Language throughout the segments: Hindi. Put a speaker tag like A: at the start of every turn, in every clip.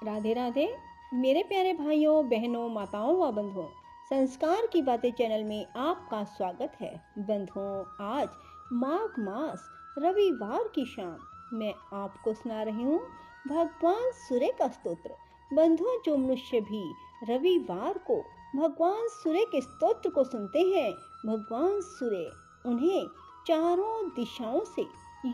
A: राधे राधे मेरे प्यारे भाइयों बहनों माताओं व बंधुओं, संस्कार की बातें चैनल में आपका स्वागत है। बंधुओं, आज माघ मास रविवार की शाम मैं आपको सुना रही हूँ भगवान सूर्य का स्तोत्र। बंधुओं, जो मनुष्य भी रविवार को भगवान सूर्य के स्तोत्र को सुनते हैं, भगवान सूर्य उन्हें चारों दिशाओं से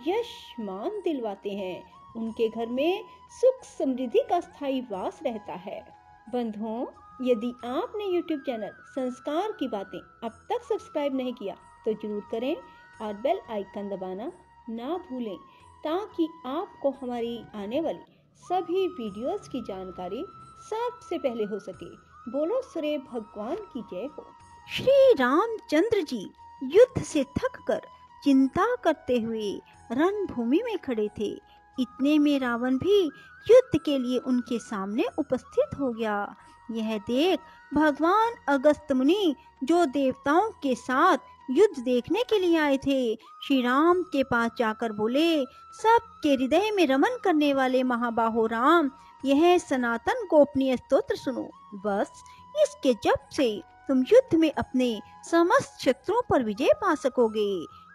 A: यश मान दिलवाते हैं। उनके घर में सुख समृद्धि का स्थायी वास रहता है। बंधुओं, यदि आपने YouTube चैनल संस्कार की बातें अब तक सब्सक्राइब नहीं किया तो जरूर करें और बेल आइकन दबाना ना भूलें, ताकि आपको हमारी आने वाली सभी वीडियोस की जानकारी सबसे पहले हो सके। बोलो सूर्य भगवान की जय हो। श्री रामचंद्र जी युद्ध से थककर चिंता करते हुए रणभूमि में खड़े थे। इतने में रावण भी युद्ध के लिए उनके सामने उपस्थित हो गया। यह देख भगवान अगस्त्य मुनि, जो देवताओं के साथ युद्ध देखने के लिए आए थे, श्री राम के पास जाकर बोले, सबके हृदय में रमन करने वाले महाबाहो राम, यह सनातन गोपनीय स्तोत्र सुनो। बस इसके जप से तुम युद्ध में अपने समस्त शत्रुओं पर विजय पा सकोगे।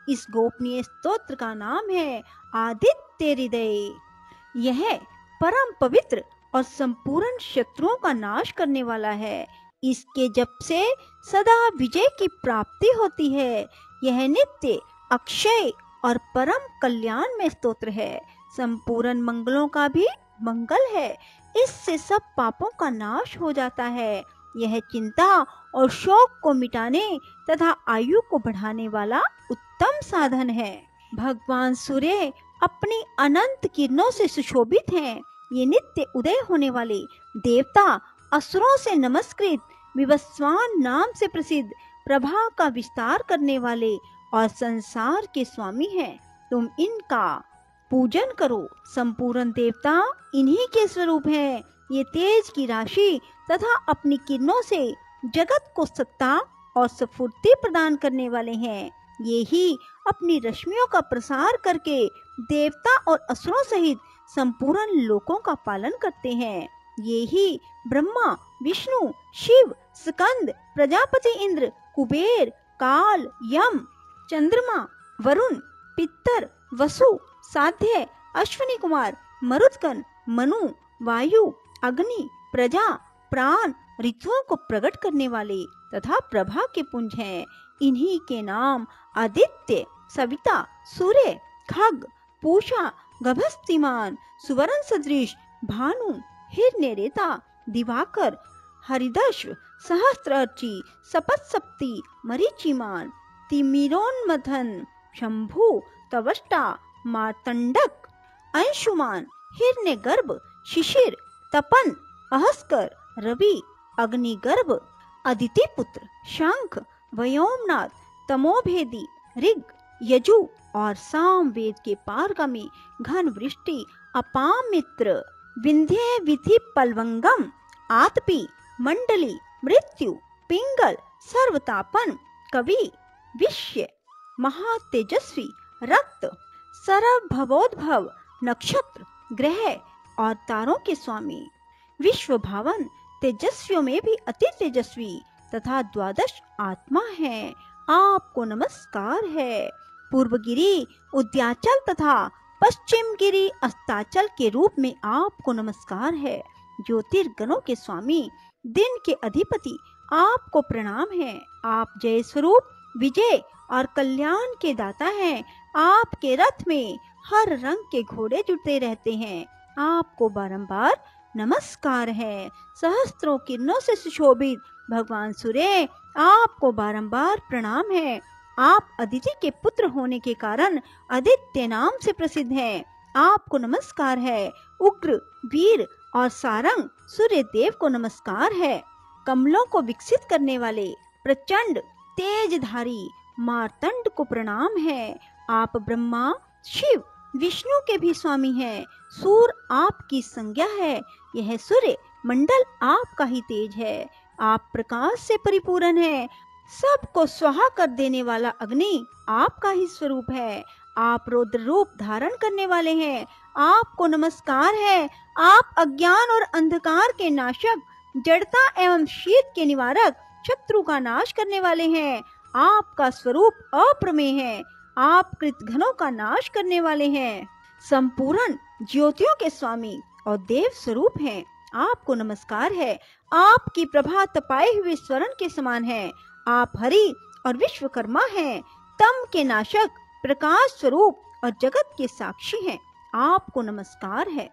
A: इस गोपनीय स्तोत्र का नाम है आदित्य हृदय। यह परम पवित्र और संपूर्ण शत्रुओं का नाश करने वाला है। इसके जप से सदा विजय की प्राप्ति होती है। यह नित्य, अक्षय और परम कल्याण में स्तोत्र है। संपूर्ण मंगलों का भी मंगल है। इससे सब पापों का नाश हो जाता है। यह चिंता और शोक को मिटाने तथा आयु को बढ़ाने वाला उत्तम साधन है। भगवान सूर्य अपनी अनंत किरणों से सुशोभित हैं। ये नित्य उदय होने वाले देवता, असुरों से नमस्कृत, विवस्वान नाम से प्रसिद्ध, प्रभा का विस्तार करने वाले और संसार के स्वामी हैं। तुम इनका पूजन करो। संपूर्ण देवता इन्हीं के स्वरूप हैं। ये तेज की राशि तथा अपनी किरणों से जगत को सत्ता और स्फूर्ति प्रदान करने वाले हैं। ये ही अपनी रश्मियों का प्रसार करके देवता और असुरों सहित संपूर्ण लोकों का पालन करते हैं। ये ही ब्रह्मा, विष्णु, शिव, स्कंद, प्रजापति इंद्र, कुबेर, काल, यम, चंद्रमा, वरुण, पितर, वसु, साध्य, अश्विनी कुमार, मरुदगण, मनु, वायु, अग्नि, प्रजा, प्राण, ऋतुओं को प्रकट करने वाले तथा प्रभा के पुंज हैं। इन्हीं के नाम आदित्य, सविता, सूर्य, खग, पूषा, गभस्तिमान, सुवर्ण सदृश, भानु, हिरण्यरेता, दिवाकर, हरिदश्व, सहस्त्रर्ची, सपत्सप्ती, मरीचिमान, तिमिरोन्मथन, शंभु, तवष्टा, मार्तंडक, अंशुमान, हिरण्यगर्भ, शिशिर, तपन, अहस्कर, रवि, अग्निगर्भ, अदिति पुत्र, शंख, व्योमनाथ, तमोभेदी, ऋग, यजु और सामवेद के पारगामी, घन वृष्टि, अपामित्र, विंध्य विधि पलवंगम, आतपी, मंडली, मृत्यु, पिंगल, सर्वतापन, कवि, विश्य, महातेजस्वी, रक्त, सरव भवोद्भव, नक्षत्र, ग्रह और तारों के स्वामी, विश्व भावन, तेजस्वियों में भी अति तेजस्वी तथा द्वादश आत्मा है। आपको नमस्कार है। पूर्वगिरी, उद्याचल तथा पश्चिम गिरी अस्ताचल के रूप में आपको नमस्कार है। ज्योतिर्गणों के स्वामी, दिन के अधिपति, आपको प्रणाम है। आप जय स्वरूप, विजय और कल्याण के दाता हैं। आपके रथ में हर रंग के घोड़े जुटते रहते हैं। आपको बारंबार नमस्कार है। सहस्त्रों किरणों से सुशोभित भगवान सूर्य, आपको बारंबार प्रणाम है। आप अदिति के पुत्र होने के कारण आदित्य नाम से प्रसिद्ध हैं। आपको नमस्कार है। उग्र, वीर और सारंग सूर्य देव को नमस्कार है। कमलों को विकसित करने वाले प्रचंड तेजधारी मार्तंड को प्रणाम है। आप ब्रह्मा, शिव, विष्णु के भी स्वामी हैं। सूर्य आपकी संज्ञा है। यह सूर्य मंडल आपका ही तेज है। आप प्रकाश से परिपूर्ण है। सबको स्वाहा कर देने वाला अग्नि आपका ही स्वरूप है। आप रौद्र रूप धारण करने वाले हैं। आपको नमस्कार है। आप अज्ञान और अंधकार के नाशक, जड़ता एवं शीत के निवारक, शत्रु का नाश करने वाले हैं। आपका स्वरूप अप्रमेय है। आप कृतघ्नों का नाश करने वाले हैं। संपूर्ण ज्योतियों के स्वामी और देव स्वरूप हैं। आपको नमस्कार है। आपकी प्रभा तपाए हुए स्वर्ण के समान है। आप हरि और विश्वकर्मा हैं। तम के नाशक, प्रकाश स्वरूप और जगत के साक्षी हैं। आपको नमस्कार है।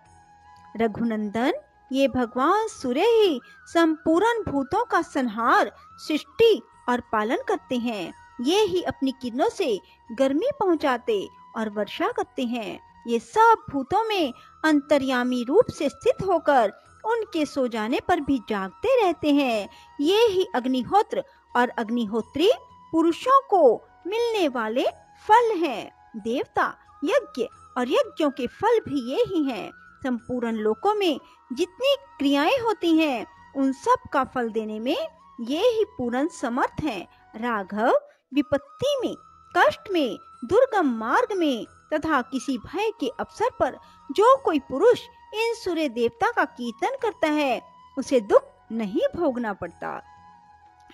A: रघुनंदन, ये भगवान सूर्य ही संपूर्ण भूतों का संहार, सृष्टि और पालन करते हैं। ये ही अपनी किरणों से गर्मी पहुंचाते और वर्षा करते हैं। ये सब भूतों में अंतर्यामी रूप से स्थित होकर उनके सो जाने पर भी जागते रहते हैं। ये ही अग्निहोत्र और अग्निहोत्री पुरुषों को मिलने वाले फल हैं। देवता, यज्ञ और यज्ञों के फल भी ये ही हैं। संपूर्ण लोकों में जितनी क्रियाएं होती हैं, उन सब का फल देने में ये ही पूर्ण समर्थ हैं। राघव, विपत्ति में, कष्ट में, दुर्गम मार्ग में तथा किसी भय के अवसर पर जो कोई पुरुष इन सूर्य देवता का कीर्तन करता है, उसे दुख नहीं भोगना पड़ता।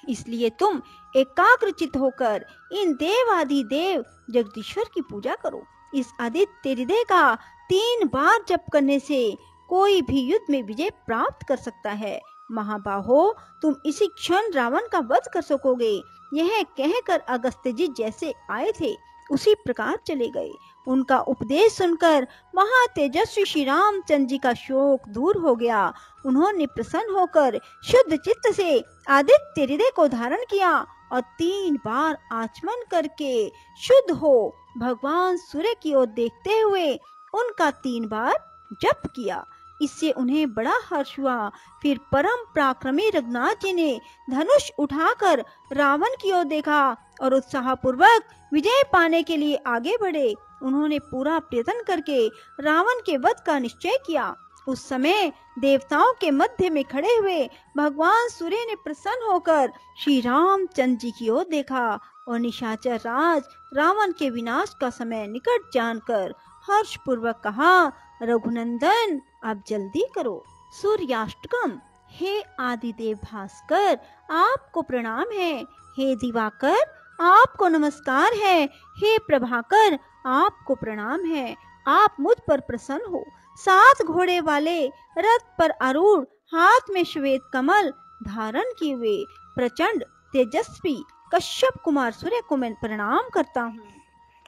A: इसलिए तुम एकाग्रचित होकर इन देवादि देव जगदीश्वर की पूजा करो। इस आदित्य हृदय का 3 बार जप करने से कोई भी युद्ध में विजय प्राप्त कर सकता है। महाबाहो, तुम इसी क्षण रावण का वध कर सकोगे। यह कहकर अगस्त्य जी जैसे आए थे उसी प्रकार चले गए। उनका उपदेश सुनकर महातेजस्वी श्री रामचंद्र जी का शोक दूर हो गया। उन्होंने प्रसन्न होकर शुद्ध चित्त से आदित्य हृदय को धारण किया और 3 बार आचमन करके शुद्ध हो भगवान सूर्य की ओर देखते हुए उनका 3 बार जप किया। इससे उन्हें बड़ा हर्ष हुआ। फिर परम पराक्रमी रघुनाथ जी ने धनुष उठाकर रावण की ओर देखा और उत्साहपूर्वक विजय पाने के लिए आगे बढ़े। उन्होंने पूरा प्रयत्न करके रावण के वध का निश्चय किया। उस समय देवताओं के मध्य में खड़े हुए भगवान सूर्य ने प्रसन्न होकर श्री रामचंद्र जी की ओर देखा और निशाचर राज रावण के विनाश का समय निकट जानकर हर्ष पूर्वक कहा, रघुनंदन, आप जल्दी करो। सूर्याष्टकम। हे आदिदेव भास्कर, आपको प्रणाम है। हे दिवाकर, आपको नमस्कार है। हे प्रभाकर, आपको प्रणाम है। आप मुझ पर प्रसन्न हो। 7 घोड़े वाले रथ पर आरूढ़, हाथ में श्वेत कमल धारण किए हुए प्रचंड तेजस्वी कश्यप कुमार सूर्य को मैं प्रणाम करता हूँ।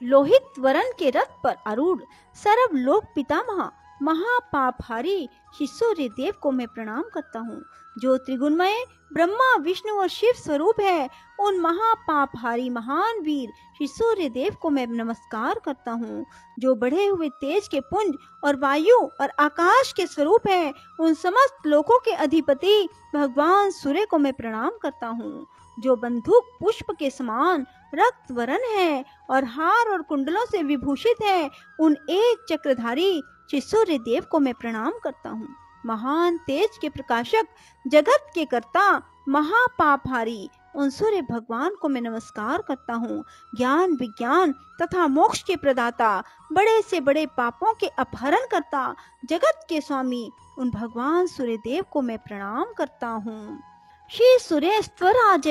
A: लोहित वरण के रथ पर आरूढ़ सर्वलोक पितामह महापापहारी श्री सूर्य देव को मैं प्रणाम करता हूँ। जो त्रिगुणमय ब्रह्मा, विष्णु और शिव स्वरूप है, उन महापापहारी महान वीर श्री सूर्य देव को मैं नमस्कार करता हूँ। जो बढ़े हुए तेज के पुंज और वायु और आकाश के स्वरूप है, उन समस्त लोकों के अधिपति भगवान सूर्य को मैं प्रणाम करता हूँ। जो बंदूक पुष्प के समान रक्त वरण है और हार और कुंडलों से विभूषित है, उन एक चक्रधारी श्री सूर्य देव को मैं प्रणाम करता हूँ। महान तेज के प्रकाशक, जगत के कर्ता, महापापहारी उन सूर्य भगवान को मैं नमस्कार करता हूँ। ज्ञान, विज्ञान तथा मोक्ष के प्रदाता, बड़े से बड़े पापों के अपहरण करता, जगत के स्वामी उन भगवान सूर्य देव को मैं प्रणाम करता हूँ। श्री सूर्य स्वराज।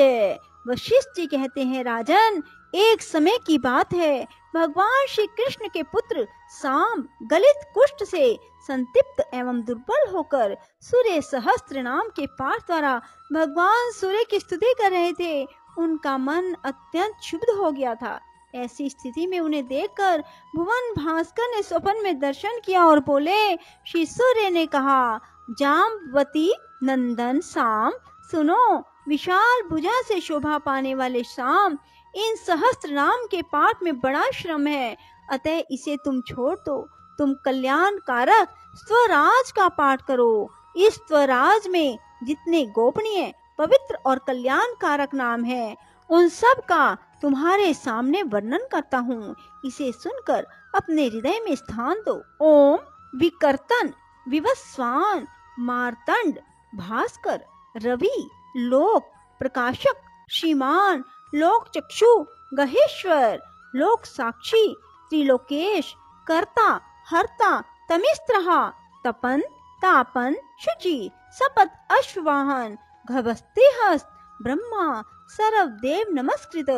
A: वशिष्ठ जी कहते हैं, राजन, एक समय की बात है, भगवान श्री कृष्ण के पुत्र साम गलित कुष्ठ से संतप्त एवं दुर्बल होकर सूर्य सहस्त्र नाम के पाठ द्वारा भगवान सूर्य की स्तुति कर रहे थे। उनका मन अत्यंत क्षुब्ध हो गया था। ऐसी स्थिति में उन्हें देखकर भुवन भास्कर ने स्वप्न में दर्शन किया और बोले, श्री सूर्य ने कहा, जाम्बवती नंदन साम, सुनो, विशाल भुजा से शोभा पाने वाले शाम, इन सहस्त्र नाम के पाठ में बड़ा श्रम है, अतः इसे तुम छोड़ दो। तुम कल्याण कारक स्वराज का पाठ करो। इस स्वराज में जितने गोपनीय, पवित्र और कल्याण कारक नाम है, उन सब का तुम्हारे सामने वर्णन करता हूँ। इसे सुनकर अपने हृदय में स्थान दो। ओम विकर्तन, विवस्वान, मार्तंड, भास्कर, रवि, लोक प्रकाशक, श्रीमान, लोक चक्षु, गहेश्वर, लोक साक्षी, त्रिलोकेश, कर्ता हर्ता तमिस्त्रहा, तपन तापन शुचि, सपत अश्ववाहन, घबस्ते हस्त, ब्रह्मा सर्वदेव नमस्कृत।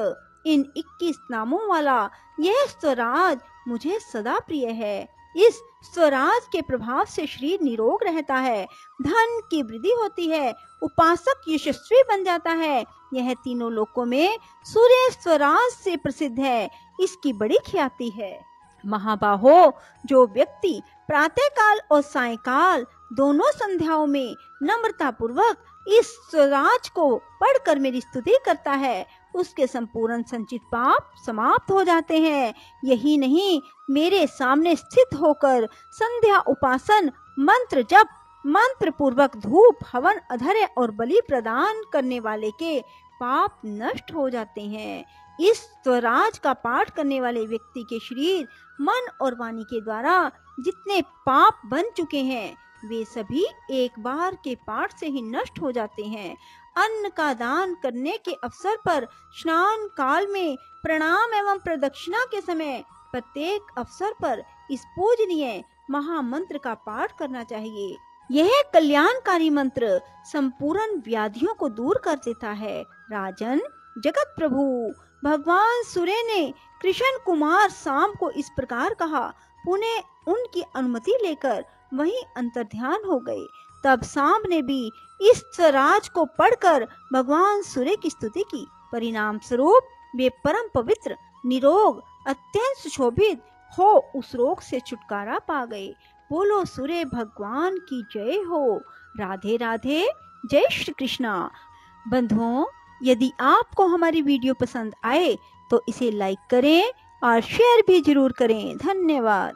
A: इन 21 नामों वाला यह स्वराज मुझे सदा प्रिय है। इस स्वराज के प्रभाव से शरीर निरोग रहता है, धन की वृद्धि होती है, उपासक यशस्वी बन जाता है। यह तीनों लोकों में सूर्य स्वराज से प्रसिद्ध है, इसकी बड़ी ख्याति है। महाबाहो, जो व्यक्ति प्रातःकाल और सायंकाल दोनों संध्याओं में नम्रता पूर्वक इस स्वराज को पढ़कर मेरी स्तुति करता है, उसके संपूर्ण संचित पाप समाप्त हो जाते हैं। यही नहीं, मेरे सामने स्थित होकर संध्या उपासन मंत्र जप, मंत्र पूर्वक धूप हवन अधर्य और बलि प्रदान करने वाले के पाप नष्ट हो जाते हैं। इस स्वराज का पाठ करने वाले व्यक्ति के शरीर, मन और वाणी के द्वारा जितने पाप बन चुके हैं, वे सभी एक बार के पाठ से ही नष्ट हो जाते हैं। अन्न का दान करने के अवसर पर, स्नान काल में, प्रणाम एवं प्रदक्षिणा के समय, प्रत्येक अवसर पर इस पूजनीय महामंत्र का पाठ करना चाहिए। यह कल्याणकारी मंत्र संपूर्ण व्याधियों को दूर कर देता है। राजन, जगत प्रभु भगवान सूर्य ने कृष्ण कुमार शाम को इस प्रकार कहा। पुनः उनकी अनुमति लेकर वहीं अंतर्ध्यान हो गए। तब शाम ने भी इस स्वराज को पढ़कर भगवान सूर्य की स्तुति की। परिणाम स्वरूप वे परम पवित्र, निरोग, अत्यंत सुशोभित हो उस रोग से छुटकारा पा गए। बोलो सूर्य भगवान की जय हो। राधे राधे, जय श्री कृष्णा। बंधुओं, यदि आपको हमारी वीडियो पसंद आए तो इसे लाइक करें और शेयर भी जरूर करें। धन्यवाद।